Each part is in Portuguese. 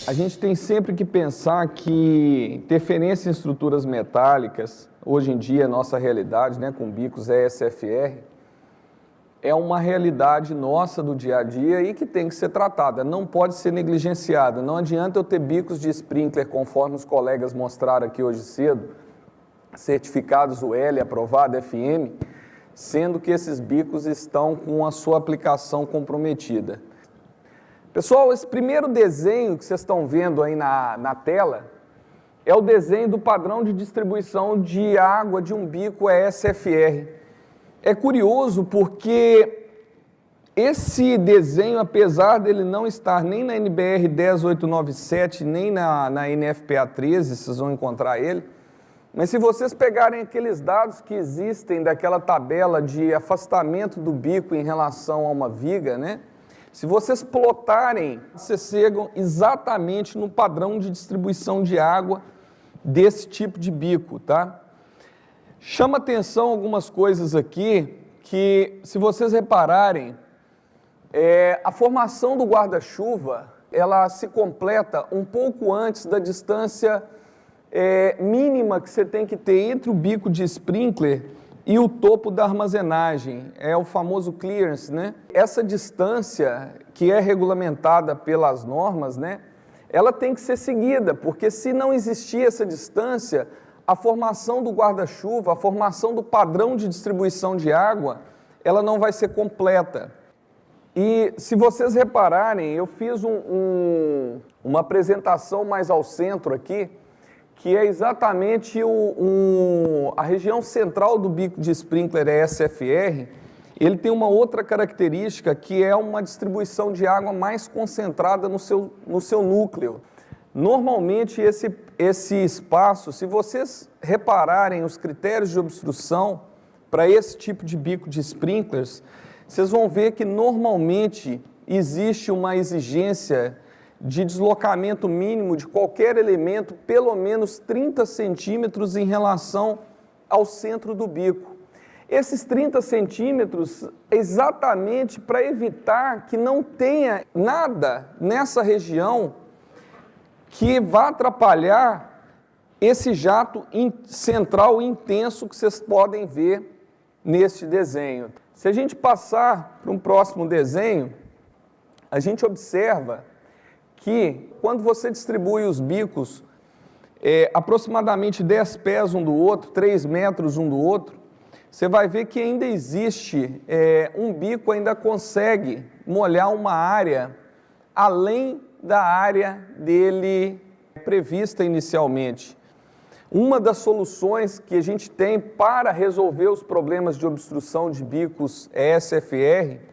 A gente tem sempre que pensar que interferência em estruturas metálicas, hoje em dia, nossa realidade, né, com bicos ESFR, é uma realidade nossa do dia a dia e que tem que ser tratada, não pode ser negligenciada. Não adianta eu ter bicos de sprinkler, conforme os colegas mostraram aqui hoje cedo, certificados UL, aprovado FM, sendo que esses bicos estão com a sua aplicação comprometida. Pessoal, esse primeiro desenho que vocês estão vendo aí na tela é o desenho do padrão de distribuição de água de um bico ESFR. É curioso porque esse desenho, apesar dele não estar nem na NBR 10897, nem na NFPA 13, vocês vão encontrar ele, mas se vocês pegarem aqueles dados que existem daquela tabela de afastamento do bico em relação a uma viga, né? Se vocês plotarem, vocês chegam exatamente no padrão de distribuição de água desse tipo de bico, tá? Chama atenção algumas coisas aqui que, se vocês repararem, a formação do guarda-chuva, ela se completa um pouco antes da distância mínima que você tem que ter entre o bico de sprinkler e o topo da armazenagem, é o famoso clearance, né? Essa distância que é regulamentada pelas normas, né? Ela tem que ser seguida, porque se não existir essa distância, a formação do guarda-chuva, a formação do padrão de distribuição de água, ela não vai ser completa. E se vocês repararem, eu fiz uma apresentação mais ao centro aqui, que é exatamente a região central do bico de sprinkler ESFR. Ele tem uma outra característica que é uma distribuição de água mais concentrada no seu núcleo. Normalmente esse espaço, se vocês repararem os critérios de obstrução para esse tipo de bico de sprinklers, vocês vão ver que normalmente existe uma exigência de deslocamento mínimo de qualquer elemento, pelo menos 30 centímetros em relação ao centro do bico. Esses 30 centímetros é exatamente para evitar que não tenha nada nessa região que vá atrapalhar esse jato central intenso que vocês podem ver neste desenho. Se a gente passar para um próximo desenho, a gente observa que quando você distribui os bicos aproximadamente 10 pés um do outro, 3 metros um do outro, você vai ver que ainda existe, um bico ainda consegue molhar uma área além da área dele prevista inicialmente. Uma das soluções que a gente tem para resolver os problemas de obstrução de bicos ESFR,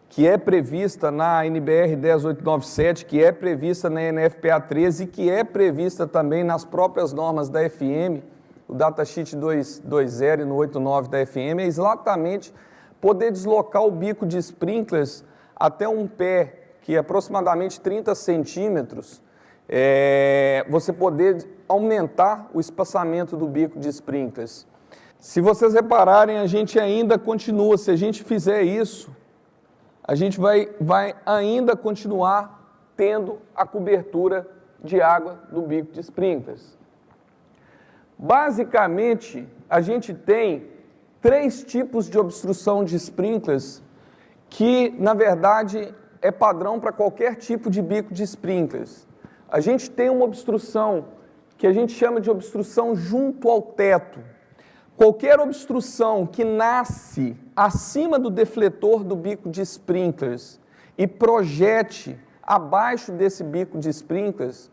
que é prevista na NBR 10897, que é prevista na NFPA 13 e que é prevista também nas próprias normas da FM, o datasheet 2.0 e no 8.9 da FM, é exatamente poder deslocar o bico de sprinklers até um pé, que é aproximadamente 30 centímetros, você poder aumentar o espaçamento do bico de sprinklers. Se vocês repararem, a gente ainda continua, se a gente fizer isso, a gente vai ainda continuar tendo a cobertura de água do bico de sprinklers. Basicamente, a gente tem 3 tipos de obstrução de sprinklers que, na verdade, é padrão para qualquer tipo de bico de sprinklers. A gente tem uma obstrução que a gente chama de obstrução junto ao teto. Qualquer obstrução que nasce acima do defletor do bico de sprinklers e projete abaixo desse bico de sprinklers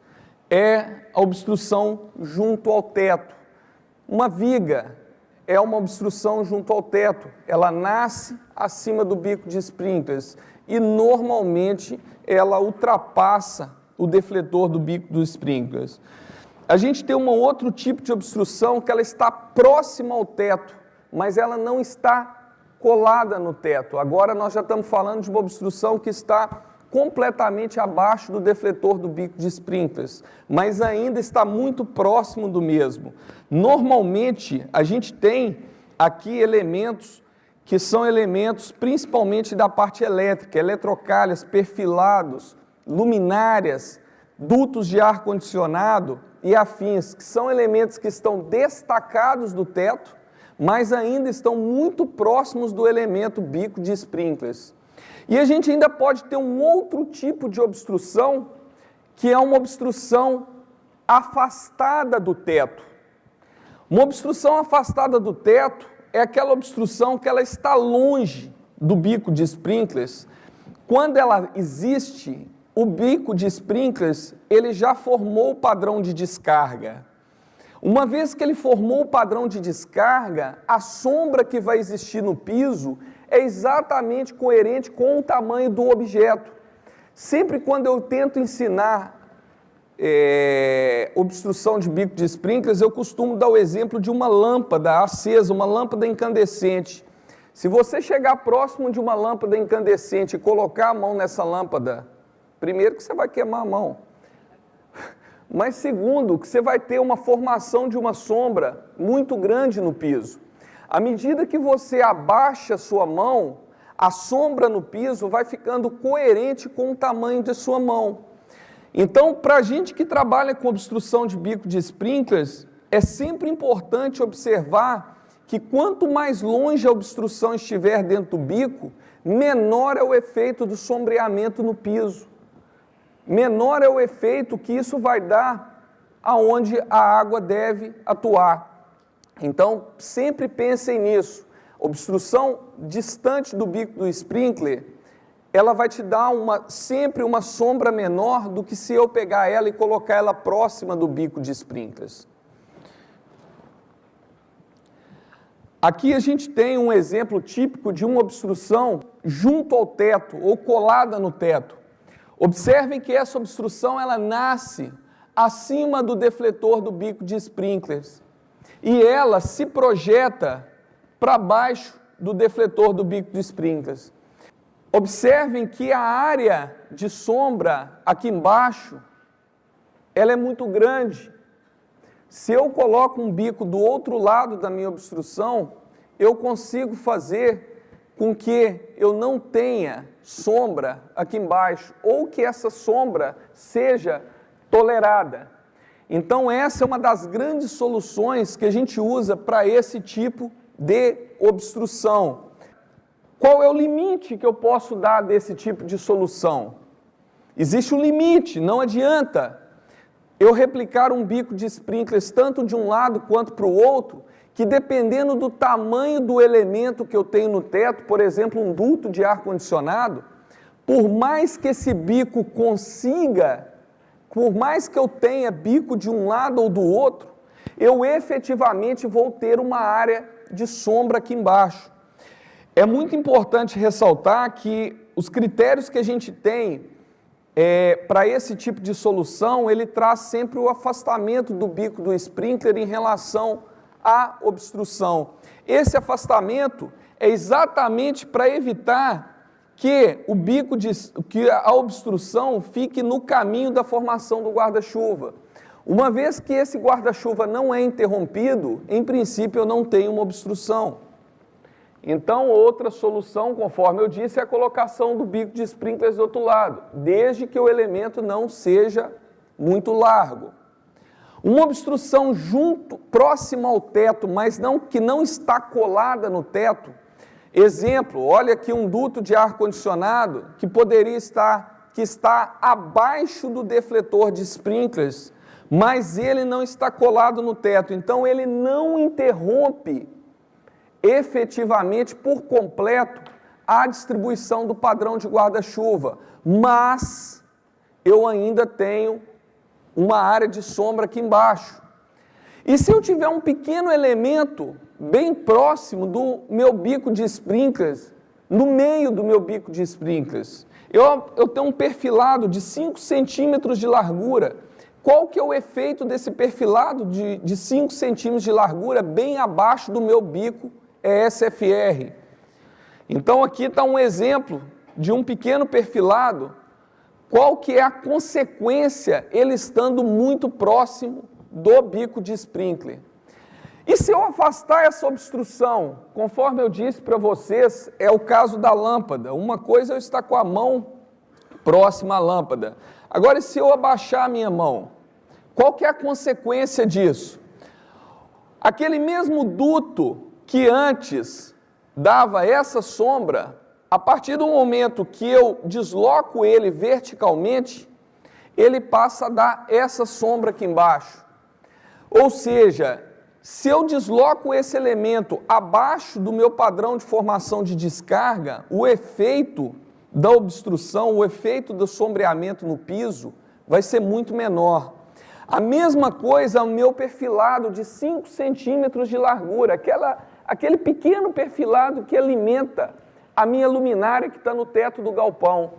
é a obstrução junto ao teto. Uma viga é uma obstrução junto ao teto. Ela nasce acima do bico de sprinklers e normalmente ela ultrapassa o defletor do bico dos sprinklers. A gente tem um outro tipo de obstrução que ela está próxima ao teto, mas ela não está colada no teto. Agora nós já estamos falando de uma obstrução que está completamente abaixo do defletor do bico de sprinklers, mas ainda está muito próximo do mesmo. Normalmente, a gente tem aqui elementos que são elementos principalmente da parte elétrica, eletrocalhas, perfilados, luminárias, dutos de ar-condicionado e afins, que são elementos que estão destacados do teto, mas ainda estão muito próximos do elemento bico de sprinklers. E a gente ainda pode ter um outro tipo de obstrução, que é uma obstrução afastada do teto. Uma obstrução afastada do teto é aquela obstrução que ela está longe do bico de sprinklers. Quando ela existe, o bico de sprinklers, ele já formou o padrão de descarga. Uma vez que ele formou o padrão de descarga, a sombra que vai existir no piso é exatamente coerente com o tamanho do objeto. Sempre quando eu tento ensinar obstrução de bico de sprinklers, eu costumo dar o exemplo de uma lâmpada acesa, uma lâmpada incandescente. Se você chegar próximo de uma lâmpada incandescente e colocar a mão nessa lâmpada, primeiro que você vai queimar a mão, mas segundo, que você vai ter uma formação de uma sombra muito grande no piso. À medida que você abaixa a sua mão, a sombra no piso vai ficando coerente com o tamanho de sua mão. Então, para a gente que trabalha com obstrução de bico de sprinklers, é sempre importante observar que quanto mais longe a obstrução estiver dentro do bico, menor é o efeito do sombreamento no piso. Menor é o efeito que isso vai dar aonde a água deve atuar. Então, sempre pensem nisso. Obstrução distante do bico do sprinkler, ela vai te dar sempre uma sombra menor do que se eu pegar ela e colocar ela próxima do bico de sprinklers. Aqui a gente tem um exemplo típico de uma obstrução junto ao teto ou colada no teto. Observem que essa obstrução ela nasce acima do defletor do bico de sprinklers e ela se projeta para baixo do defletor do bico de sprinklers. Observem que a área de sombra aqui embaixo ela é muito grande. Se eu coloco um bico do outro lado da minha obstrução, eu consigo fazer com que eu não tenha sombra aqui embaixo, ou que essa sombra seja tolerada. Então essa é uma das grandes soluções que a gente usa para esse tipo de obstrução. Qual é o limite que eu posso dar desse tipo de solução? Existe um limite, não adianta eu replicar um bico de sprinklers tanto de um lado quanto para o outro, que dependendo do tamanho do elemento que eu tenho no teto, por exemplo, um duto de ar-condicionado, por mais que esse bico consiga, por mais que eu tenha bico de um lado ou do outro, eu efetivamente vou ter uma área de sombra aqui embaixo. É muito importante ressaltar que os critérios que a gente tem para esse tipo de solução, ele traz sempre o afastamento do bico do sprinkler em relação à obstrução. Esse afastamento é exatamente para evitar que a obstrução fique no caminho da formação do guarda-chuva. Uma vez que esse guarda-chuva não é interrompido, em princípio eu não tenho uma obstrução. Então, outra solução, conforme eu disse, é a colocação do bico de sprinklers do outro lado, desde que o elemento não seja muito largo. Uma obstrução próxima ao teto, mas que não está colada no teto. Exemplo, olha aqui um duto de ar-condicionado que está abaixo do defletor de sprinklers, mas ele não está colado no teto, então ele não interrompe efetivamente por completo a distribuição do padrão de guarda-chuva, mas eu ainda tenho uma área de sombra aqui embaixo. E se eu tiver um pequeno elemento bem próximo do meu bico de sprinklers, no meio do meu bico de sprinklers, eu tenho um perfilado de 5 centímetros de largura. Qual que é o efeito desse perfilado de 5 centímetros de largura bem abaixo do meu bico SFR? Então aqui está um exemplo de um pequeno perfilado. Qual que é a consequência ele estando muito próximo do bico de sprinkler? E se eu afastar essa obstrução, conforme eu disse para vocês, é o caso da lâmpada. Uma coisa é eu estar com a mão próxima à lâmpada. Agora, e se eu abaixar a minha mão? Qual que é a consequência disso? Aquele mesmo duto que antes dava essa sombra, a partir do momento que eu desloco ele verticalmente, ele passa a dar essa sombra aqui embaixo. Ou seja, se eu desloco esse elemento abaixo do meu padrão de formação de descarga, o efeito da obstrução, o efeito do sombreamento no piso vai ser muito menor. A mesma coisa o meu perfilado de 5 centímetros de largura, aquele pequeno perfilado que alimenta a minha luminária que está no teto do galpão.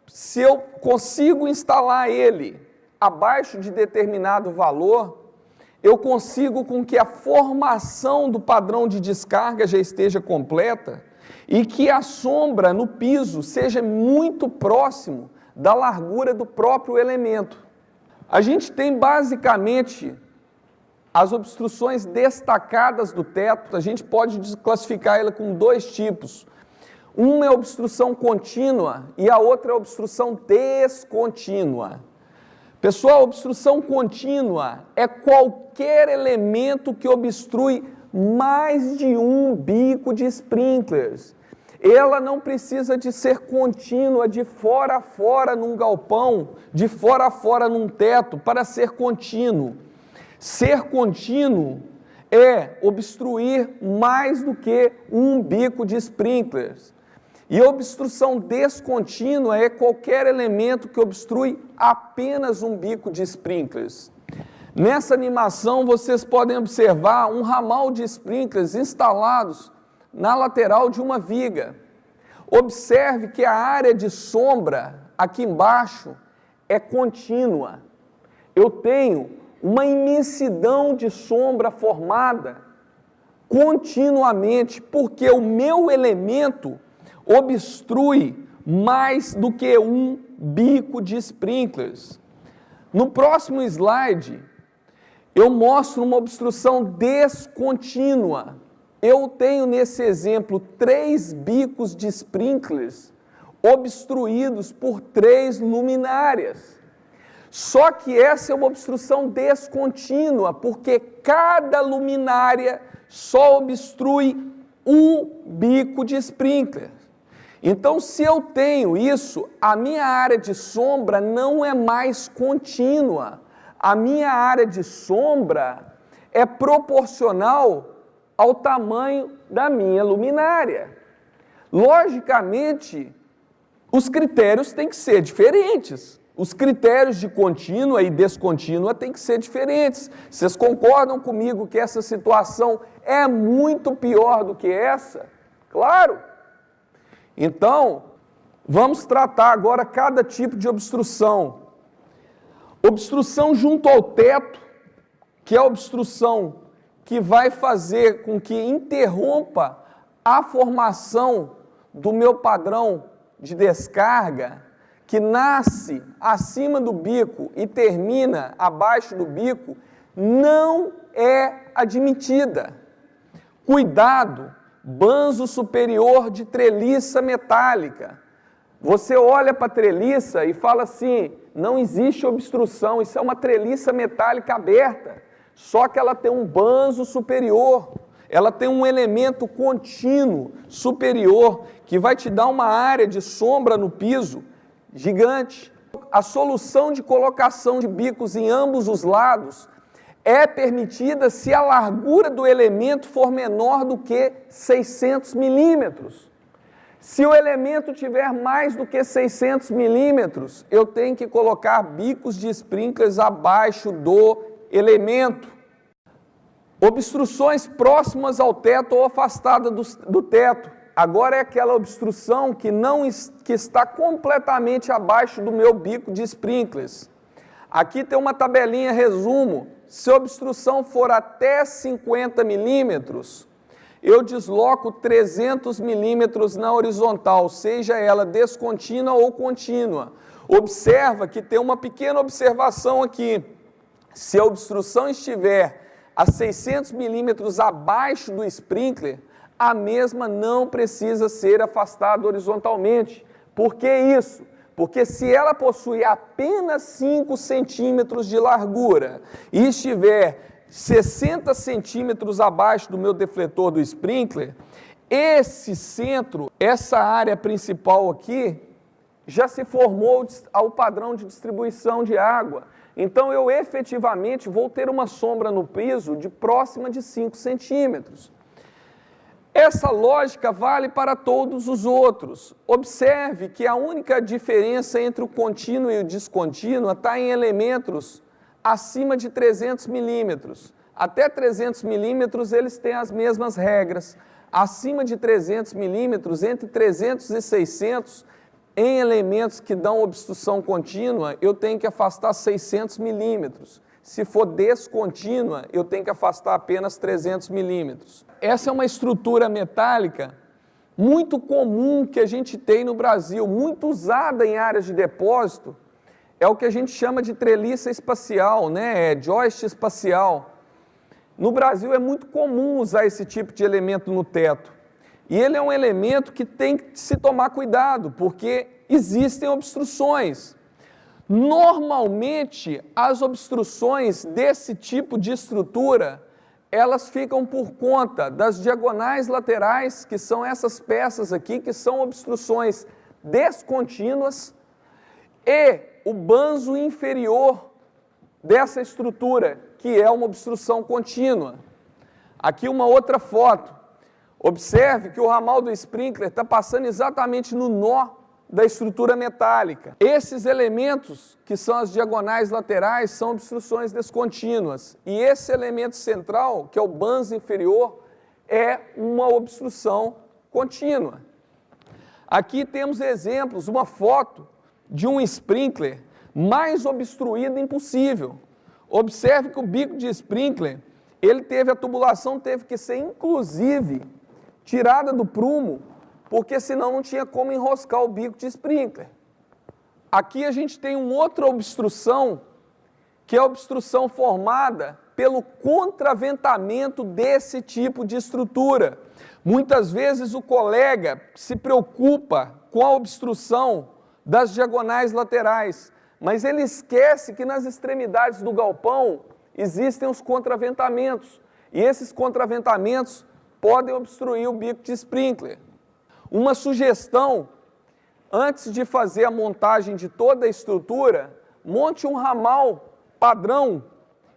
Se eu consigo instalar ele abaixo de determinado valor, eu consigo com que a formação do padrão de descarga já esteja completa e que a sombra no piso seja muito próximo da largura do próprio elemento. A gente tem basicamente as obstruções destacadas do teto, a gente pode classificar ela com 2 tipos. Uma é obstrução contínua e a outra é obstrução descontínua. Pessoal, obstrução contínua é qualquer elemento que obstrui mais de um bico de sprinklers. Ela não precisa de ser contínua de fora a fora num galpão, de fora a fora num teto, para ser contínuo. Ser contínuo é obstruir mais do que um bico de sprinklers. E obstrução descontínua é qualquer elemento que obstrui apenas um bico de sprinklers. Nessa animação vocês podem observar um ramal de sprinklers instalados na lateral de uma viga. Observe que a área de sombra aqui embaixo é contínua. Eu tenho uma imensidão de sombra formada continuamente, porque o meu elemento obstrui mais do que um bico de sprinklers. No próximo slide, eu mostro uma obstrução descontínua. Eu tenho nesse exemplo 3 bicos de sprinklers obstruídos por 3 luminárias. Só que essa é uma obstrução descontínua, porque cada luminária só obstrui um bico de sprinkler. Então, se eu tenho isso, a minha área de sombra não é mais contínua. A minha área de sombra é proporcional ao tamanho da minha luminária. Logicamente, os critérios têm que ser diferentes. Os critérios de contínua e descontínua têm que ser diferentes. Vocês concordam comigo que essa situação é muito pior do que essa? Claro! Então, vamos tratar agora cada tipo de obstrução. Obstrução junto ao teto, que é a obstrução que vai fazer com que interrompa a formação do meu padrão de descarga, que nasce acima do bico e termina abaixo do bico, não é admitida. Cuidado! Banzo superior de treliça metálica. Você olha para a treliça e fala assim, não existe obstrução, isso é uma treliça metálica aberta, só que ela tem um banzo superior, ela tem um elemento contínuo superior, que vai te dar uma área de sombra no piso gigante. A solução de colocação de bicos em ambos os lados é permitida se a largura do elemento for menor do que 600 milímetros. Se o elemento tiver mais do que 600 milímetros, eu tenho que colocar bicos de sprinklers abaixo do elemento. Obstruções próximas ao teto ou afastadas do teto. Agora é aquela obstrução que está completamente abaixo do meu bico de sprinklers. Aqui tem uma tabelinha resumo. Se a obstrução for até 50 milímetros, eu desloco 300 milímetros na horizontal, seja ela descontínua ou contínua. Observa que tem uma pequena observação aqui. Se a obstrução estiver a 600 milímetros abaixo do sprinkler, a mesma não precisa ser afastada horizontalmente. Por que isso? Porque se ela possui apenas 5 centímetros de largura e estiver 60 centímetros abaixo do meu defletor do sprinkler, esse centro, essa área principal aqui, já se formou ao padrão de distribuição de água. Então, eu efetivamente vou ter uma sombra no piso de próxima de 5 centímetros. Essa lógica vale para todos os outros. Observe que a única diferença entre o contínuo e o descontínuo está em elementos acima de 300 milímetros. Até 300 milímetros eles têm as mesmas regras. Acima de 300 milímetros, entre 300 e 600, em elementos que dão obstrução contínua, eu tenho que afastar 600 milímetros. Se for descontínua, eu tenho que afastar apenas 300 milímetros. Essa é uma estrutura metálica muito comum que a gente tem no Brasil, muito usada em áreas de depósito, é o que a gente chama de treliça espacial, né? É joist espacial. No Brasil é muito comum usar esse tipo de elemento no teto. E ele é um elemento que tem que se tomar cuidado, porque existem obstruções. Normalmente, as obstruções desse tipo de estrutura, elas ficam por conta das diagonais laterais, que são essas peças aqui, que são obstruções descontínuas, e o banzo inferior dessa estrutura, que é uma obstrução contínua. Aqui uma outra foto. Observe que o ramal do sprinkler está passando exatamente no nó da estrutura metálica. Esses elementos, que são as diagonais laterais, são obstruções descontínuas. E esse elemento central, que é o banzo inferior, é uma obstrução contínua. Aqui temos exemplos, uma foto de um sprinkler mais obstruído impossível. Observe que o bico de sprinkler, a tubulação teve que ser, inclusive, tirada do prumo, porque senão não tinha como enroscar o bico de sprinkler. Aqui a gente tem uma outra obstrução, que é a obstrução formada pelo contraventamento desse tipo de estrutura. Muitas vezes o colega se preocupa com a obstrução das diagonais laterais, mas ele esquece que nas extremidades do galpão existem os contraventamentos, e esses contraventamentos podem obstruir o bico de sprinkler. Uma sugestão, antes de fazer a montagem de toda a estrutura, monte um ramal padrão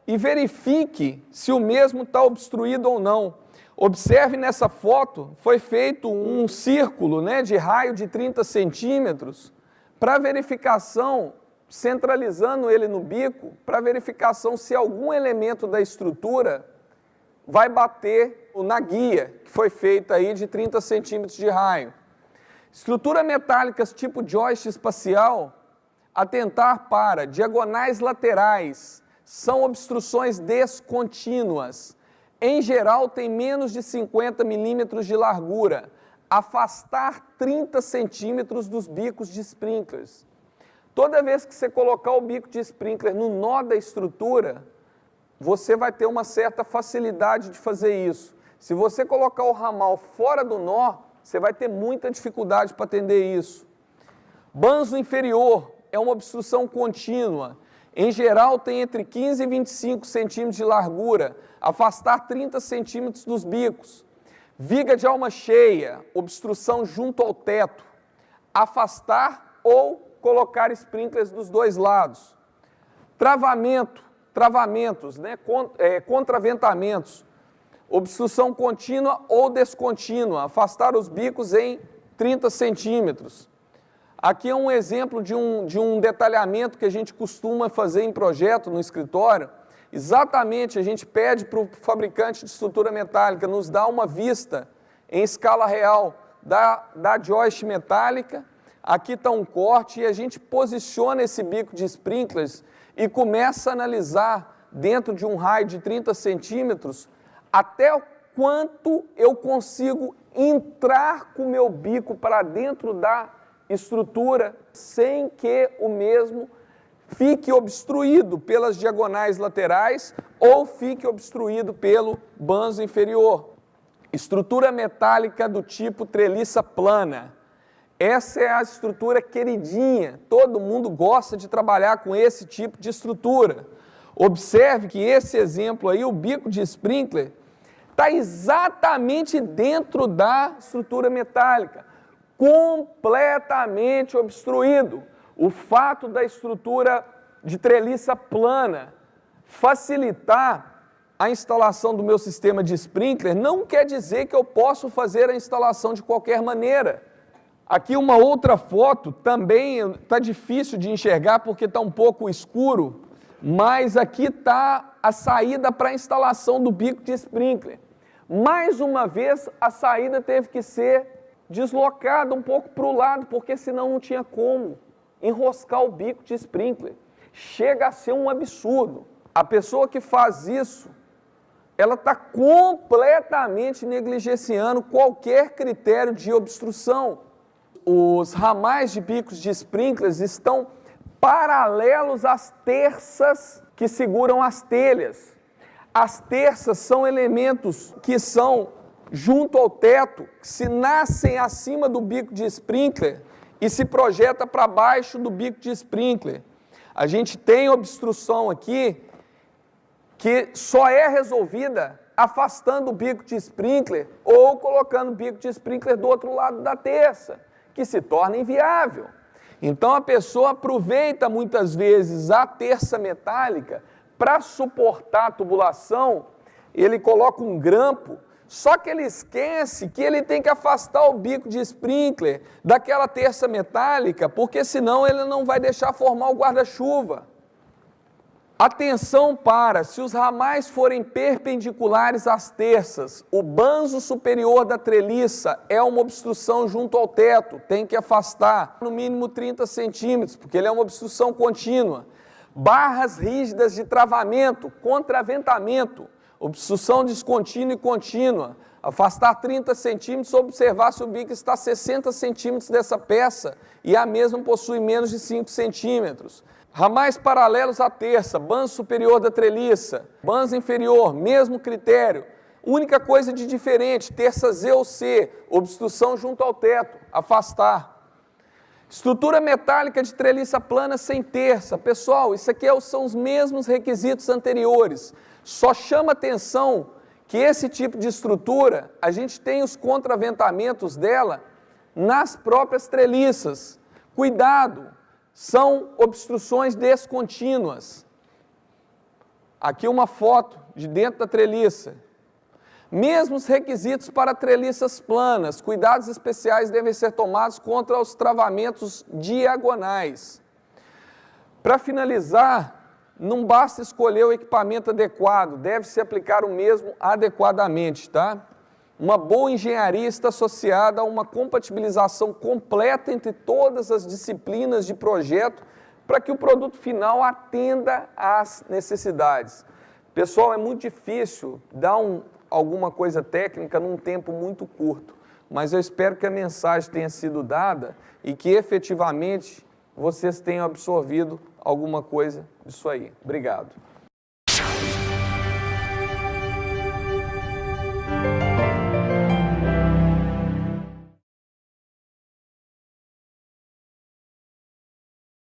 e verifique se o mesmo está obstruído ou não. Observe nessa foto, foi feito um círculo, né, de raio de 30 centímetros para verificação, centralizando ele no bico, para verificação se algum elemento da estrutura vai bater na guia, que foi feita aí de 30 centímetros de raio. Estrutura metálicas tipo joist espacial, atentar para diagonais laterais, são obstruções descontínuas. Em geral, tem menos de 50 milímetros de largura. Afastar 30 centímetros dos bicos de sprinklers. Toda vez que você colocar o bico de sprinkler no nó da estrutura, você vai ter uma certa facilidade de fazer isso. Se você colocar o ramal fora do nó, você vai ter muita dificuldade para atender isso. Banzo inferior é uma obstrução contínua. Em geral, tem entre 15 e 25 centímetros de largura. Afastar 30 centímetros dos bicos. Viga de alma cheia, obstrução junto ao teto. Afastar ou colocar sprinklers dos dois lados. Travamentos, né? Contraventamentos. Obstrução contínua ou descontínua. Afastar os bicos em 30 centímetros. Aqui é um exemplo de um detalhamento que a gente costuma fazer em projeto no escritório. Exatamente, a gente pede para o fabricante de estrutura metálica nos dar uma vista em escala real da joist metálica. Aqui está um corte e a gente posiciona esse bico de sprinklers e começa a analisar dentro de um raio de 30 centímetros até o quanto eu consigo entrar com o meu bico para dentro da estrutura sem que o mesmo fique obstruído pelas diagonais laterais ou fique obstruído pelo banzo inferior. Estrutura metálica do tipo treliça plana. Essa é a estrutura queridinha, todo mundo gosta de trabalhar com esse tipo de estrutura. Observe que esse exemplo aí, o bico de sprinkler, está exatamente dentro da estrutura metálica, completamente obstruído. O fato da estrutura de treliça plana facilitar a instalação do meu sistema de sprinkler não quer dizer que eu posso fazer a instalação de qualquer maneira. Aqui uma outra foto, também está difícil de enxergar porque está um pouco escuro, mas aqui está a saída para a instalação do bico de sprinkler. Mais uma vez, a saída teve que ser deslocada um pouco para o lado, porque senão não tinha como enroscar o bico de sprinkler. Chega a ser um absurdo. A pessoa que faz isso, ela está completamente negligenciando qualquer critério de obstrução. Os ramais de bicos de sprinklers estão paralelos às terças que seguram as telhas. As terças são elementos que são junto ao teto, que se nascem acima do bico de sprinkler e se projeta para baixo do bico de sprinkler. A gente tem obstrução aqui que só é resolvida afastando o bico de sprinkler ou colocando o bico de sprinkler do outro lado da terça, que se torna inviável. Então a pessoa aproveita muitas vezes a terça metálica para suportar a tubulação, ele coloca um grampo, só que ele esquece que ele tem que afastar o bico de sprinkler daquela terça metálica, porque senão ele não vai deixar formar o guarda-chuva. Atenção para, se os ramais forem perpendiculares às terças, o banzo superior da treliça é uma obstrução junto ao teto, tem que afastar no mínimo 30 centímetros, porque ele é uma obstrução contínua. Barras rígidas de travamento, contraventamento, obstrução descontínua e contínua, afastar 30 centímetros, observar se o bico está a 60 centímetros dessa peça e a mesma possui menos de 5 centímetros. Ramais paralelos à terça, banzo superior da treliça, banzo inferior, mesmo critério. Única coisa de diferente, terça Z ou C, obstrução junto ao teto, afastar. Estrutura metálica de treliça plana sem terça. Pessoal, isso aqui são os mesmos requisitos anteriores. Só chama atenção que esse tipo de estrutura, a gente tem os contraventamentos dela nas próprias treliças. Cuidado, são obstruções descontínuas. Aqui uma foto de dentro da treliça. Mesmos requisitos para treliças planas, cuidados especiais devem ser tomados contra os travamentos diagonais. Para finalizar, não basta escolher o equipamento adequado, deve-se aplicar o mesmo adequadamente, tá? Uma boa engenharia está associada a uma compatibilização completa entre todas as disciplinas de projeto para que o produto final atenda às necessidades. Pessoal, é muito difícil dar alguma coisa técnica num tempo muito curto, mas eu espero que a mensagem tenha sido dada e que efetivamente vocês tenham absorvido alguma coisa disso aí. Obrigado.